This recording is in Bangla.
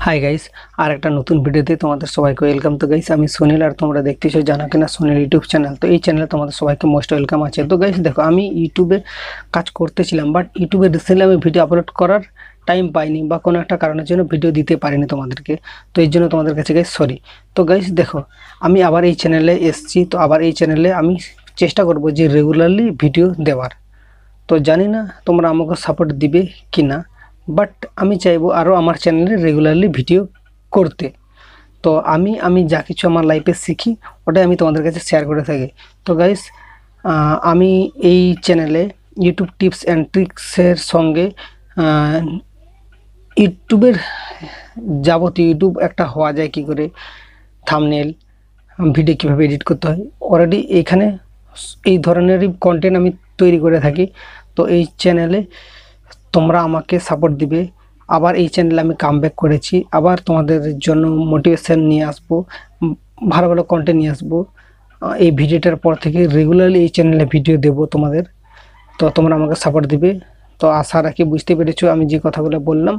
হাই গাইস, আর একটা নতুন ভিডিওতে তোমাদের সবাইকে ওয়েলকাম। তো গাইস, আমি সুনীল, আর তোমরা দেখতেছো জানা কিনা সুনীল ইউটিউব চ্যানেল। তো এই চ্যানেলে তোমাদের সবাইকে মোস্ট ওয়েলকাম আছে। তো গাইস দেখো, আমি ইউটিউবে কাজ করতেছিলাম, বাট ইউটিউবে রিসেন্টলি আমি ভিডিও আপলোড করার টাইম পাইনি, বা কোনো একটা কারণের জন্য ভিডিও দিতে পারিনি তোমাদেরকে। তো এই জন্য তোমাদের কাছে গাইস সরি। তো গাইস দেখো, আমি আবার এই চ্যানেলে এসেছি। তো আবার এই চ্যানেলে আমি চেষ্টা করব যে রেগুলারলি ভিডিও দেওয়ার। তো জানি না তোমরা আমাকে সাপোর্ট দিবে কি না, বাট আমি চাইবো আরও আমার চ্যানেলে রেগুলারলি ভিডিও করতে। তো আমি যা কিছু আমার লাইফে শিখি ওটাই আমি তোমাদের কাছে শেয়ার করে থাকি। তো গাইস, আমি এই চ্যানেলে ইউটিউব টিপস অ্যান্ড ট্রিক্সের সঙ্গে ইউটিউবের যাবতীয় ইউটিউব একটা হওয়া যায় কী করে, থাম্বনেল, ভিডিও কীভাবে এডিট করতে হয়, অলরেডি এইখানে এই ধরনেরই কন্টেন্ট আমি তৈরি করে থাকি। তো এই চ্যানেলে তোমরা আমাকে সাপোর্ট দিবে। আবার এই চ্যানেলে আমি কামব্যাক করেছি, আবার তোমাদের জন্য মোটিভেশন নিয়ে আসবো, ভালো ভালো কন্টেন্ট নিয়ে আসবো। এই ভিডিওটার পর থেকে রেগুলারলি এই চ্যানেলে ভিডিও দেব তোমাদের। তো তোমরা আমাকে সাপোর্ট দিবে। তো আশা রাখি বুঝতে পেরেছো আমি যে কথাগুলো বললাম।